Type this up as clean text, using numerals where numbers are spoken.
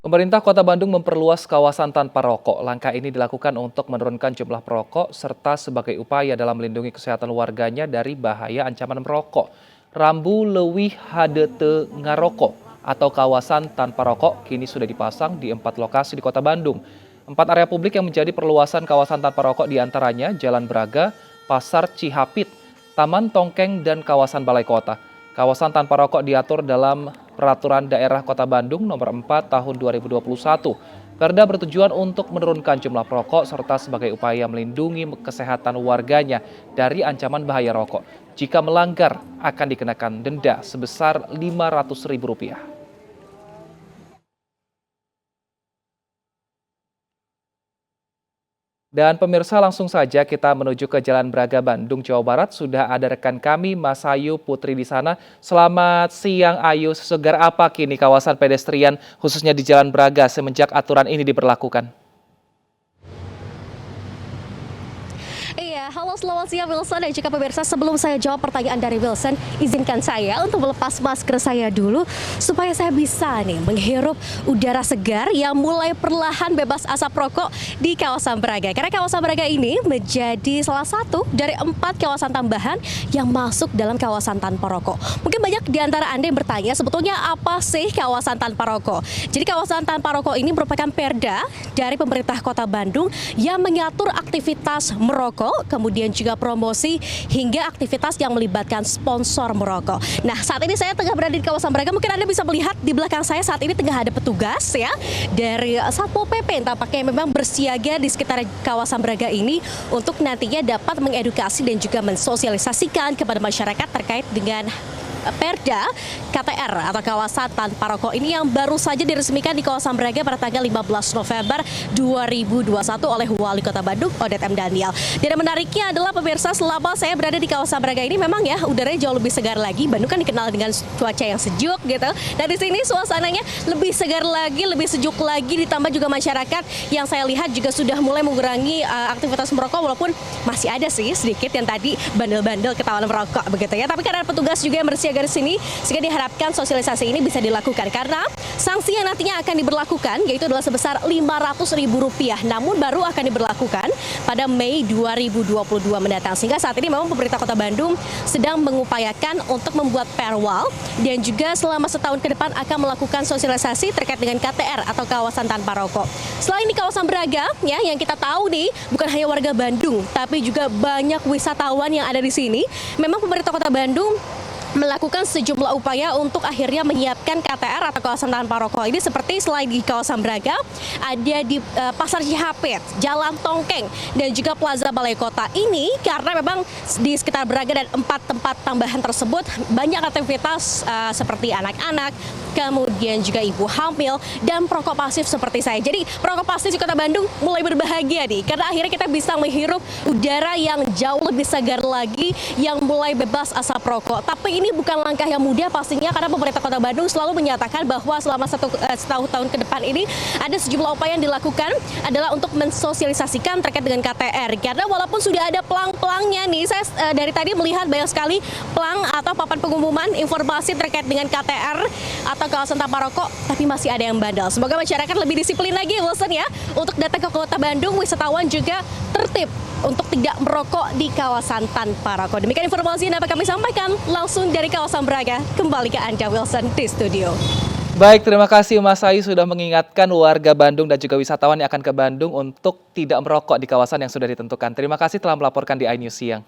Pemerintah Kota Bandung memperluas kawasan tanpa rokok. Langkah ini dilakukan untuk menurunkan jumlah perokok serta sebagai upaya dalam melindungi kesehatan warganya dari bahaya ancaman merokok. Rambu leuwih hadeuteung ngarokok atau kawasan tanpa rokok kini sudah dipasang di 4 lokasi di Kota Bandung. 4 area publik yang menjadi perluasan kawasan tanpa rokok diantaranya Jalan Braga, Pasar Cihapit, Taman Tongkeng, dan kawasan Balai Kota. Kawasan tanpa rokok diatur dalam Peraturan Daerah Kota Bandung Nomor 4 Tahun 2021. Perda bertujuan untuk menurunkan jumlah perokok serta sebagai upaya melindungi kesehatan warganya dari ancaman bahaya rokok. Jika melanggar, akan dikenakan denda sebesar Rp500.000. Dan pemirsa, langsung saja kita menuju ke Jalan Braga, Bandung, Jawa Barat. Sudah ada rekan kami, Mas Ayu Putri di sana. Selamat siang, Ayu. Sesegar apa kini kawasan pedestrian khususnya di Jalan Braga semenjak aturan ini diberlakukan? Iya, halo selamat siang Wilson dan juga pemirsa. Sebelum saya jawab pertanyaan dari Wilson, izinkan saya untuk melepas masker saya dulu supaya saya bisa nih menghirup udara segar yang mulai perlahan bebas asap rokok di kawasan Braga. Karena kawasan Braga ini menjadi salah satu dari 4 kawasan tambahan yang masuk dalam kawasan tanpa rokok. Mungkin banyak di antara Anda yang bertanya sebetulnya apa sih kawasan tanpa rokok? Jadi kawasan tanpa rokok ini merupakan perda dari pemerintah Kota Bandung yang mengatur aktivitas merokok, kemudian juga promosi hingga aktivitas yang melibatkan sponsor merokok. Nah, saat ini saya tengah berada di kawasan Braga. Mungkin Anda bisa melihat di belakang saya saat ini tengah ada petugas ya dari Satpol PP yang tampaknya memang bersiaga di sekitar kawasan Braga ini untuk nantinya dapat mengedukasi dan juga mensosialisasikan kepada masyarakat terkait dengan Perda KTR atau kawasan tanpa rokok ini yang baru saja diresmikan di kawasan Braga pada tanggal 15 November 2021 oleh Wali Kota Bandung Odet M. Daniel. Dan yang menariknya adalah pemirsa, selama saya berada di kawasan Braga ini memang ya udaranya jauh lebih segar lagi. Bandung kan dikenal dengan cuaca yang sejuk gitu. Dan di sini suasananya lebih segar lagi, lebih sejuk lagi, ditambah juga masyarakat yang saya lihat juga sudah mulai mengurangi aktivitas merokok, walaupun masih ada sih sedikit yang tadi bandel-bandel ketahuan merokok begitu ya. Tapi karena petugas juga yang bersiaga di sini, sehingga diharapkan sosialisasi ini bisa dilakukan karena sanksi yang nantinya akan diberlakukan yaitu adalah sebesar Rp500.000, namun baru akan diberlakukan pada Mei 2022 mendatang. Sehingga saat ini memang pemerintah Kota Bandung sedang mengupayakan untuk membuat perwal dan juga selama setahun ke depan akan melakukan sosialisasi terkait dengan KTR atau kawasan tanpa rokok. Selain di kawasan Braga ya, yang kita tahu nih bukan hanya warga Bandung tapi juga banyak wisatawan yang ada di sini. Memang pemerintah Kota Bandung melakukan sejumlah upaya untuk akhirnya menyiapkan KTR atau kawasan tanpa rokok ini, seperti selain di kawasan Braga ada di Pasar Cihapit, Jalan Tongkeng, dan juga Plaza Balai Kota ini karena memang di sekitar Braga dan 4 tempat tambahan tersebut banyak aktivitas seperti anak-anak, kemudian juga ibu hamil dan perokok pasif seperti saya. Jadi perokok pasif di Kota Bandung mulai berbahagia nih karena akhirnya kita bisa menghirup udara yang jauh lebih segar lagi yang mulai bebas asap rokok. Tapi ini bukan langkah yang mudah pastinya karena pemerintah Kota Bandung selalu menyatakan bahwa selama setahun tahun ke depan ini ada sejumlah upaya yang dilakukan adalah untuk mensosialisasikan terkait dengan KTR. Karena walaupun sudah ada pelang-pelangnya nih, saya dari tadi melihat banyak sekali pelang atau papan pengumuman informasi terkait dengan KTR atau kawasan tanpa rokok, tapi masih ada yang bandel. Semoga masyarakat lebih disiplin lagi Wilson ya untuk datang ke Kota Bandung, wisatawan juga tertib untuk tidak merokok di kawasan tanpa rokok. Demikian informasi yang dapat kami sampaikan langsung dari kawasan Braga. Kembali ke Anda Wilson di studio. Baik, terima kasih Mas Ayu sudah mengingatkan warga Bandung dan juga wisatawan yang akan ke Bandung untuk tidak merokok di kawasan yang sudah ditentukan. Terima kasih telah melaporkan di iNews Siang.